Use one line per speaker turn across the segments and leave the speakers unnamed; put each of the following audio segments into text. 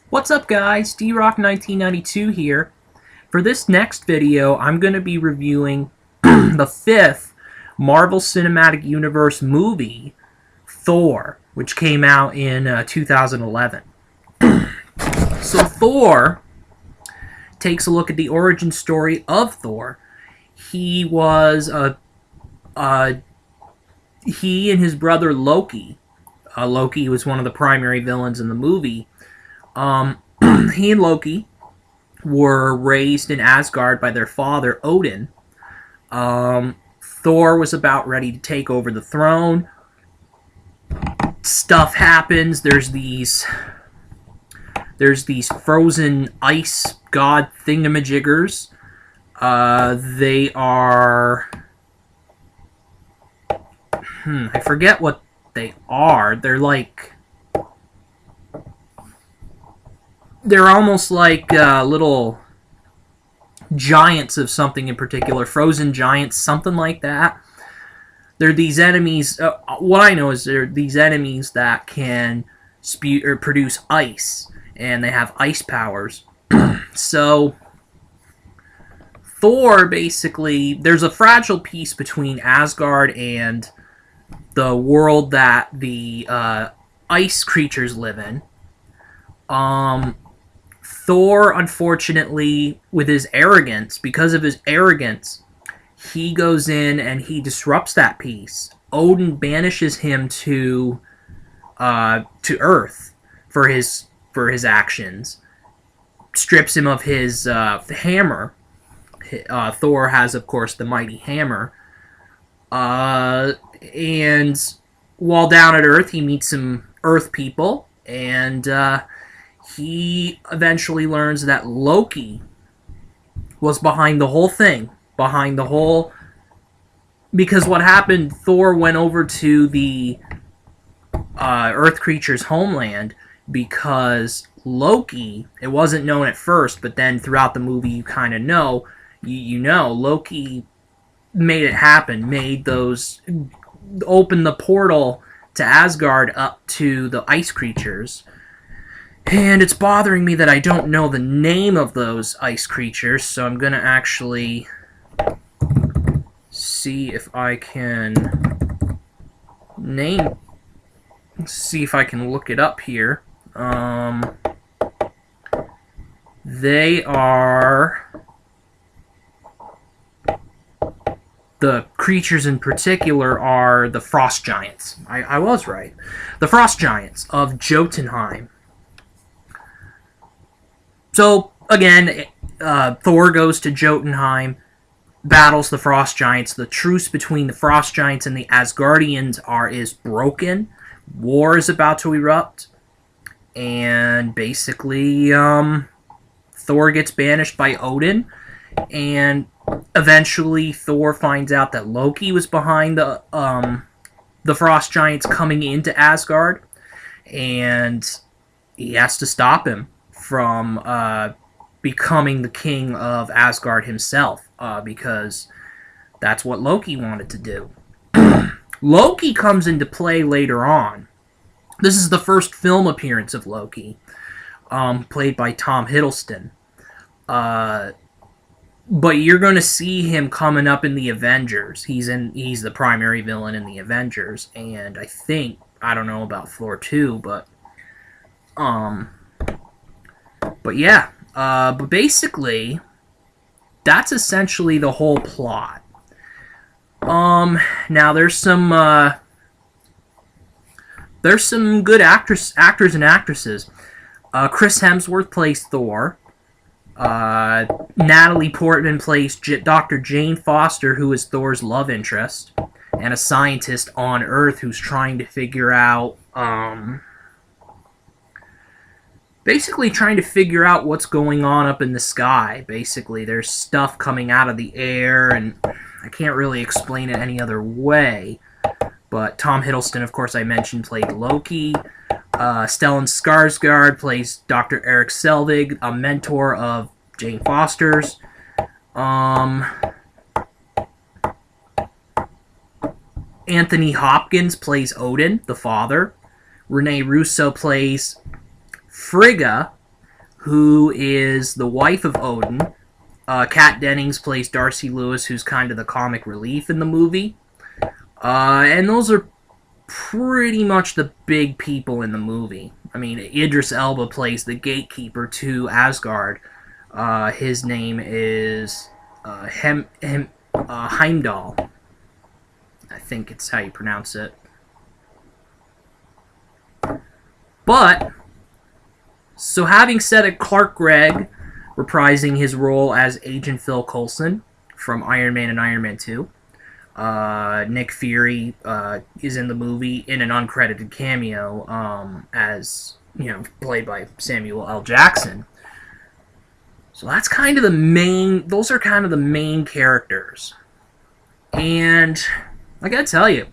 What's up guys, D-Rock1992 here. For this next video, I'm going to be reviewing the fifth Marvel Cinematic Universe movie, Thor, which came out in 2011. So Thor takes a look at the origin story of Thor. He and his brother Loki. Loki was one of the primary villains in the movie. He and Loki were raised in Asgard by their father, Odin. Thor was about ready to take over the throne. Stuff happens. There's these frozen ice god thingamajiggers. They are... I forget what they are. They're almost like little giants of something in particular. Frozen giants, something like that. They're these enemies. What I know is they're these enemies that can spew or produce ice, and they have ice powers. So Thor, basically, there's a fragile piece between Asgard and the world that the ice creatures live in. Thor, unfortunately, with his arrogance, because of his arrogance, he goes in and he disrupts that piece. Odin banishes him to Earth for his actions, strips him of his hammer. Thor has, of course, the mighty hammer. And while down at Earth, he meets some Earth people, and he eventually learns that Loki was behind the whole thing. Because what happened, Thor went over to the Earth creature's homeland because Loki, it wasn't known at first, but then throughout the movie you kind of know, Loki made it happen, opened the portal to Asgard up to the ice creatures. And it's bothering me that I don't know the name of those ice creatures, so I'm going to actually see if I can look it up here. They are... The creatures in particular are the frost giants. I was right. The frost giants of Jotunheim. So, again, Thor goes to Jotunheim, battles the frost giants. The truce between the frost giants and the Asgardians is broken. War is about to erupt. And basically, Thor gets banished by Odin. And eventually, Thor finds out that Loki was behind the frost giants coming into Asgard. And he has to stop him from becoming the king of Asgard himself, because that's what Loki wanted to do. Loki comes into play later on. This is the first film appearance of Loki, played by Tom Hiddleston. But you're going to see him coming up in the Avengers. He's the primary villain in the Avengers, and I don't know about Thor 2, but yeah, but basically, that's essentially the whole plot. Now there's some good actors and actresses. Chris Hemsworth plays Thor. Natalie Portman plays Dr. Jane Foster, who is Thor's love interest, and a scientist on Earth who's trying to figure out, basically trying to figure out what's going on up in the sky. Basically, there's stuff coming out of the air, and I can't really explain it any other way. But Tom Hiddleston, of course, I mentioned, played Loki. Stellan Skarsgård plays Dr. Eric Selvig, a mentor of Jane Foster's. Anthony Hopkins plays Odin, the father. Rene Russo plays Frigga, who is the wife of Odin. Kat Dennings plays Darcy Lewis, who's kind of the comic relief in the movie. And those are pretty much the big people in the movie. I mean, Idris Elba plays the gatekeeper to Asgard. His name is Heimdall. I think it's how you pronounce it. But, so having said it, Clark Gregg reprising his role as Agent Phil Coulson from Iron Man and Iron Man 2. Nick Fury is in the movie in an uncredited cameo as, played by Samuel L. Jackson. So that's kind of those are kind of the main characters. And I gotta tell you,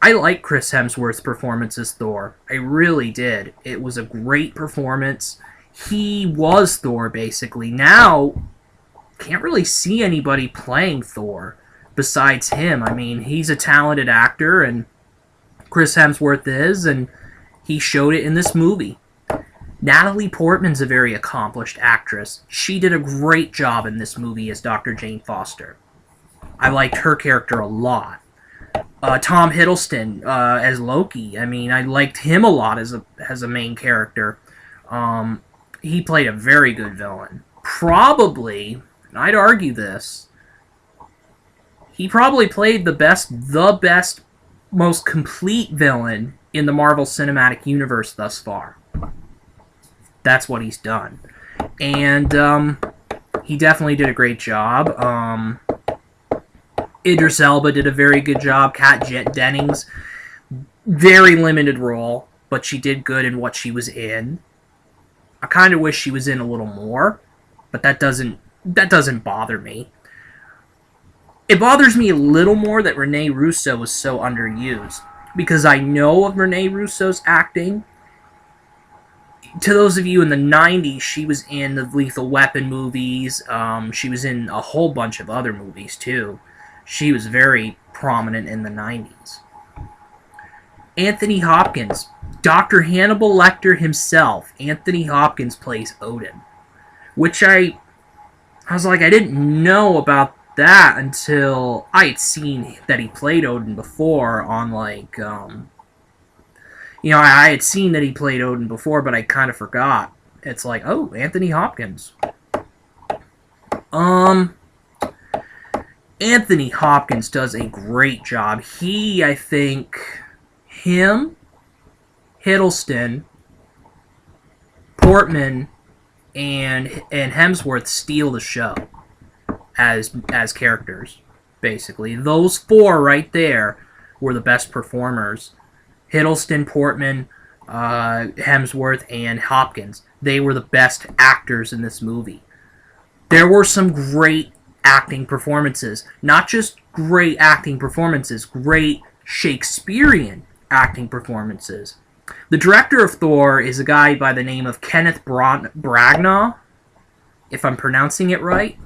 I like Chris Hemsworth's performance as Thor. I really did. It was a great performance. He was Thor, basically. Now, can't really see anybody playing Thor besides him. I mean, he's a talented actor, and Chris Hemsworth is, and he showed it in this movie. Natalie Portman's a very accomplished actress. She did a great job in this movie as Dr. Jane Foster. I liked her character a lot. Tom Hiddleston as Loki. I mean, I liked him a lot as a main character. He played a very good villain. Probably, and I'd argue this, he probably played the best, most complete villain in the Marvel Cinematic Universe thus far. That's what he's done. And he definitely did a great job. Idris Elba did a very good job. Kat Dennings, very limited role, but she did good in what she was in. I kind of wish she was in a little more, but that doesn't bother me. It bothers me a little more that Rene Russo was so underused, because I know of Rene Russo's acting. To those of you in the 90s, she was in the Lethal Weapon movies. She was in a whole bunch of other movies, too. She was very prominent in the 90s. Anthony Hopkins. Dr. Hannibal Lecter himself. Anthony Hopkins plays Odin. Which I was like, I didn't know about that until I had seen that he played Odin before on, like, I had seen that he played Odin before, but I kind of forgot. It's like, oh, Anthony Hopkins. Anthony Hopkins does a great job. I think, him, Hiddleston, Portman, and Hemsworth steal the show as characters, basically. Those four right there were the best performers. Hiddleston, Portman, Hemsworth, and Hopkins. They were the best actors in this movie. There were some great acting performances. Not just great acting performances, great Shakespearean acting performances. The director of Thor is a guy by the name of Kenneth Branagh, if I'm pronouncing it right.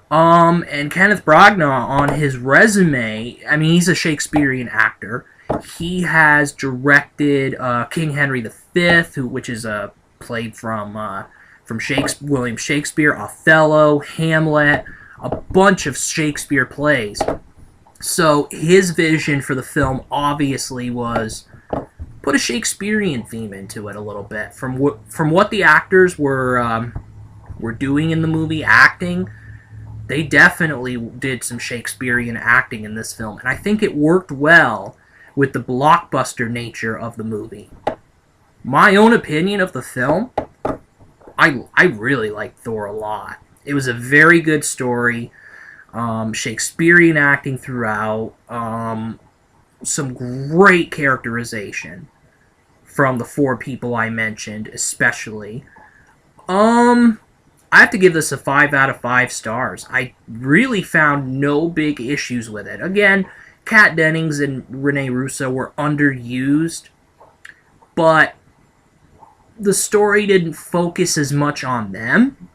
And Kenneth Branagh, on his resume, I mean, he's a Shakespearean actor. He has directed King Henry V, which is a play from William Shakespeare, Othello, Hamlet, a bunch of Shakespeare plays. So his vision for the film obviously was put a Shakespearean theme into it a little bit. From what the actors were doing in the movie, acting, they definitely did some Shakespearean acting in this film, and I think it worked well with the blockbuster nature of the movie. My own opinion of the film, I really liked Thor a lot. It was a very good story, Shakespearean acting throughout, some great characterization from the four people I mentioned, especially. I have to give this a 5 out of 5 stars. I really found no big issues with it. Again, Kat Dennings and Rene Russo were underused, but the story didn't focus as much on them,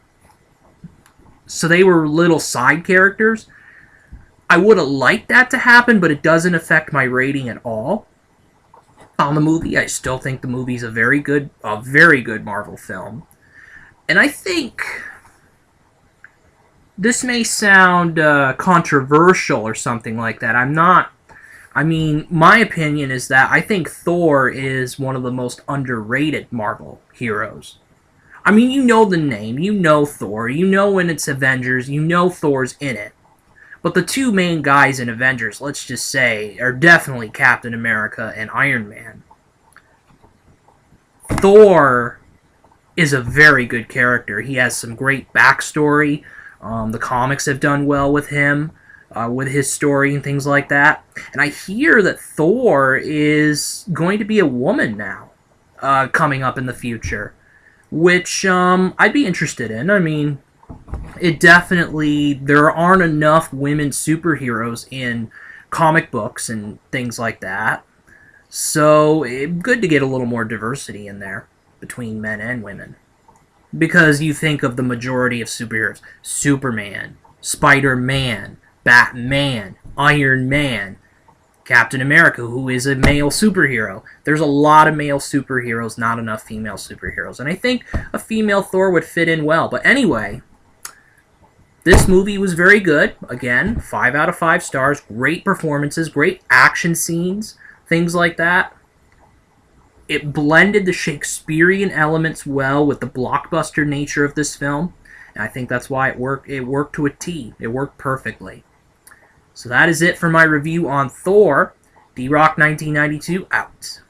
so they were little side characters. I would have liked that to happen, but it doesn't affect my rating at all on the movie. I still think the movie's a very good Marvel film. And I think this may sound controversial or something like that. My opinion is that I think Thor is one of the most underrated Marvel heroes. I mean, you know the name, you know Thor, you know when it's Avengers, you know Thor's in it. But the two main guys in Avengers, let's just say, are definitely Captain America and Iron Man. Thor is a very good character. He has some great backstory. The comics have done well with him, with his story and things like that. And I hear that Thor is going to be a woman now, coming up in the future, which I'd be interested in. I mean, there aren't enough women superheroes in comic books and things like that. So, good to get a little more diversity in there between men and women. Because you think of the majority of superheroes: Superman, Spider-Man, Batman, Iron Man, Captain America, who is a male superhero. There's a lot of male superheroes, not enough female superheroes. And I think a female Thor would fit in well. But anyway, this movie was very good. Again, 5 out of 5 stars. Great performances, great action scenes, things like that. It blended the Shakespearean elements well with the blockbuster nature of this film. And I think that's why it worked. It worked to a T. It worked perfectly. So that is it for my review on Thor. D-Rock 1992 out.